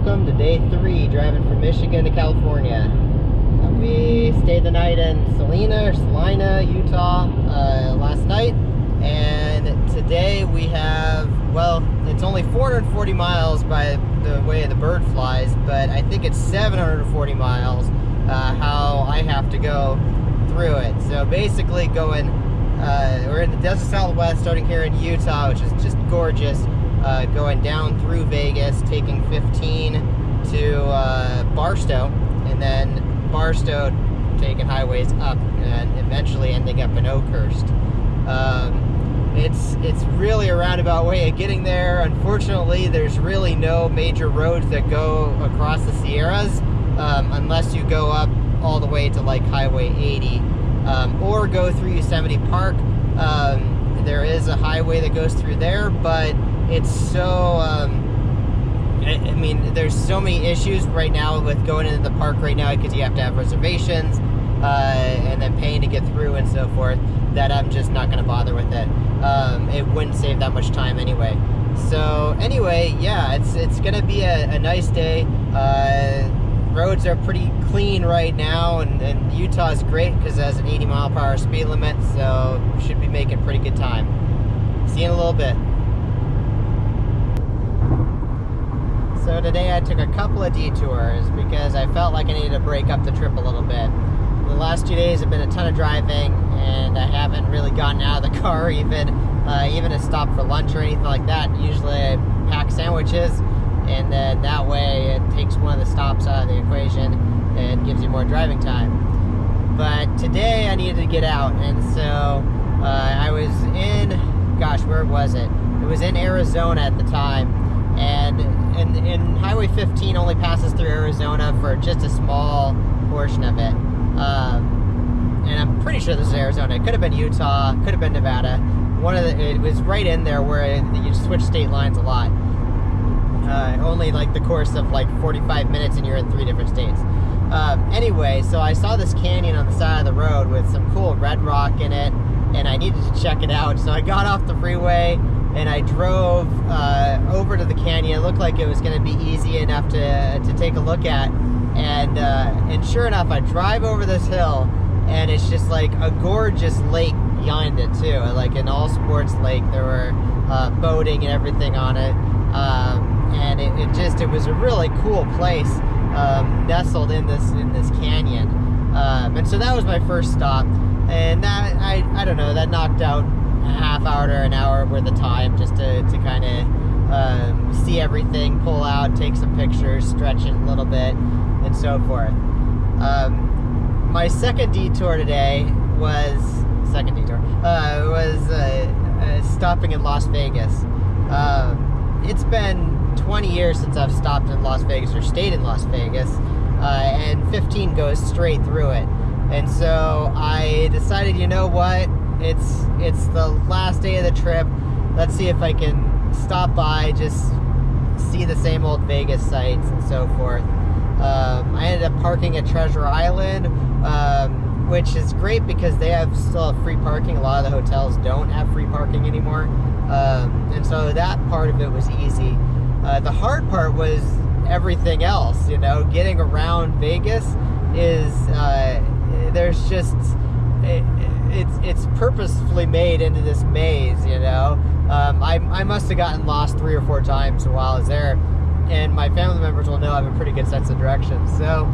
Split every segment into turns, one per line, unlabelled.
welcome to day 3 driving from Michigan to California. We stayed the night in Salina, Utah last night, and today we have, well, it's only 440 miles by the way the bird flies, but I think it's 740 miles how I have to go through it. So basically going, we're in the desert Southwest, starting here in Utah, which is just gorgeous. Going down through Vegas, taking 15 to Barstow, and then Barstow taking highways up, and eventually ending up in Oakhurst. It's really a roundabout way of getting there. Unfortunately, there's really no major roads that go across the Sierras, unless you go up all the way to like Highway 80, or go through Yosemite Park. There is a highway that goes through there, but it's so, I mean, there's so many issues right now with going into the park right now because you have to have reservations and then paying to get through and so forth, that I'm just not going to bother with it. It wouldn't save that much time anyway. So anyway, yeah, it's going to be a nice day. Roads are pretty clean right now, and Utah is great because it has an 80-mile-per-hour speed limit, so should be making pretty good time. See you in a little bit. So today I took a couple of detours because I felt like I needed to break up the trip a little bit. The last 2 days have been a ton of driving, and I haven't really gotten out of the car even to stop for lunch or anything like that. Usually I pack sandwiches, and then that way it takes one of the stops out of the equation and gives you more driving time. But today I needed to get out, and so I was in, gosh, where was it? It was in Arizona at the time, and Highway 15 only passes through Arizona for just a small portion of it. And I'm pretty sure this is Arizona. It could have been Utah, could have been Nevada. It was right in there where you switch state lines a lot. Only like the course of like 45 minutes and you're in 3 different states. Anyway, so I saw this canyon on the side of the road with some cool red rock in it, and I needed to check it out. So I got off the freeway and I drove over to the canyon. It looked like it was going to be easy enough to take a look at, and sure enough, I drive over this hill, and it's just like a gorgeous lake behind it too, like an all sports lake. There were boating and everything on it, and it was a really cool place, nestled in this canyon, and so that was my first stop, and that I don't know, that knocked out a half hour to an hour worth of time just to kind of see everything, pull out, take some pictures, stretch it a little bit, and so forth. My second detour today was stopping in Las Vegas. It's been 20 years since I've stopped in Las Vegas or stayed in Las Vegas, and 15 goes straight through it. And so I decided, you know what? It's the last day of the trip. Let's see if I can stop by, just see the same old Vegas sights and so forth. I ended up parking at Treasure Island, which is great because they still have free parking. A lot of the hotels don't have free parking anymore. And so that part of it was easy. The hard part was everything else, you know, getting around Vegas is, there's just, it's purposefully made into this maze, you know. I must have gotten lost 3 or 4 times while I was there, and my family members will know I have a pretty good sense of direction. So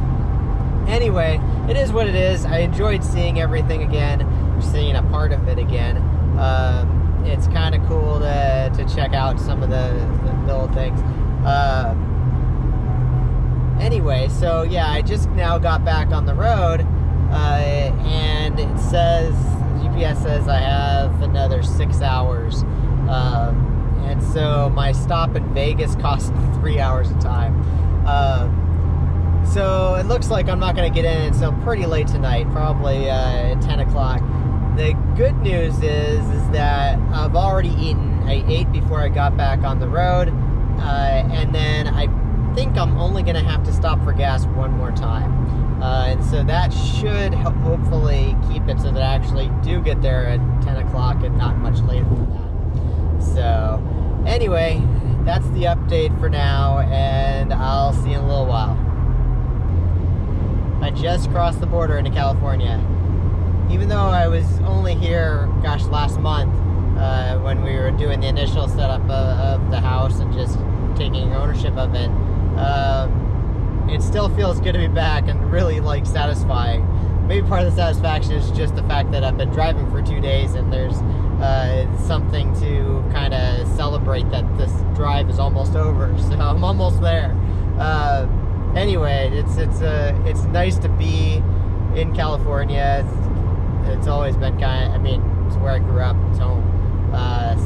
anyway, it is what it is. I enjoyed seeing everything again, seeing a part of it again. It's kind of cool to check out some of the old things. Anyway, so yeah, I just now got back on the road, and it says, GPS says I have another 6 hours. And so my stop in Vegas cost me 3 hours of time. So it looks like I'm not going to get in until pretty late tonight, probably 10 o'clock. The good news is that I've already eaten. I ate before I got back on the road, and then I think I'm only going to have to stop for gas one more time. And so that should hopefully keep it so that I actually do get there at 10 o'clock and not much later than that. So anyway, that's the update for now, and I'll see you in a little while. I just crossed the border into California. Even though I was only here, gosh, last month, when we were doing the initial setup of the house and just taking ownership of it, it still feels good to be back and really like satisfying. Maybe part of the satisfaction is just the fact that I've been driving for 2 days and there's something to kind of celebrate that this drive is almost over. So I'm almost there. Anyway, it's nice to be in California. It's always been kind of, I mean, it's where I grew up, it's home.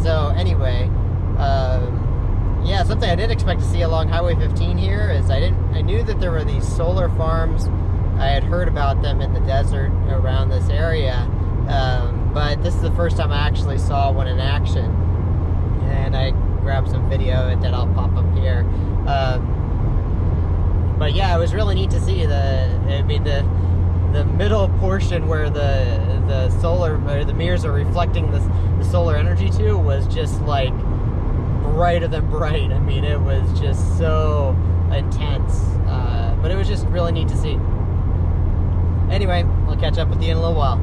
So anyway, yeah, something I didn't expect to see along Highway 15 here is I knew that there were these solar farms. I had heard about them in the desert around this area, but this is the first time I actually saw one in action. And I grabbed some video that I'll pop up here. But yeah, it was really neat to see the middle portion where the solar, or the mirrors are reflecting the solar energy to, was just like brighter than bright. I mean, it was just so intense, but it was just really neat to see. Anyway, I'll catch up with you in a little while.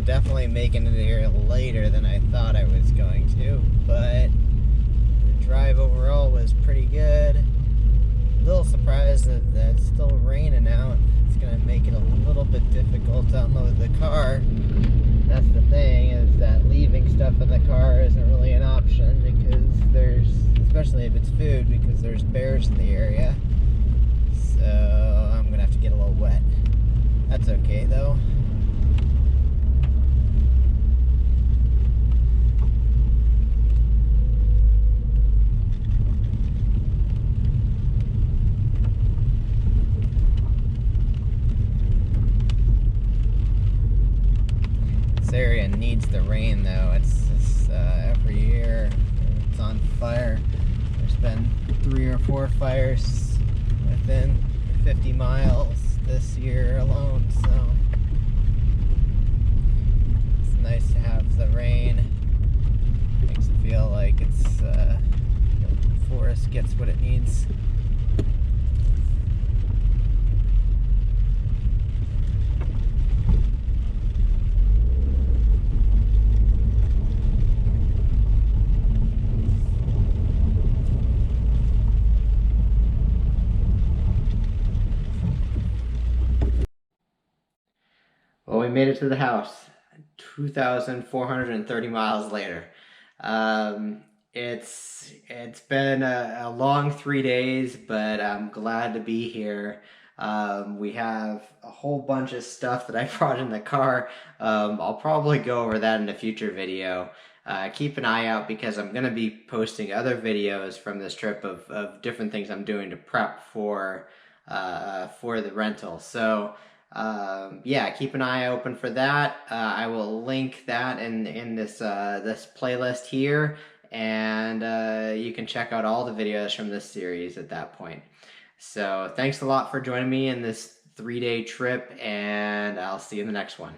Definitely making it here later than I thought I was going to, but the drive overall was pretty good. A little surprised that it's still raining out. It's going to make it a little bit difficult to unload the car. That's the thing, is that leaving stuff in the car isn't really an option because there's, especially if it's food, because there's bears in the area. So I'm going to have to get a little wet. That's okay though. This area needs the rain though. It's every year it's on fire. There's been 3 or 4 fires within 50 miles this year alone, so it's nice to have the rain. Makes it feel like it's the forest gets what it needs. Well, we made it to the house 2,430 miles later. It's been a long 3 days, but I'm glad to be here. We have a whole bunch of stuff that I brought in the car. I'll probably go over that in a future video. Keep an eye out because I'm going to be posting other videos from this trip of different things I'm doing to prep for the rental. So yeah, keep an eye open for that. I will link that in this this playlist here, and you can check out all the videos from this series at that point. So thanks a lot for joining me in this 3-day trip, and I'll see you in the next one.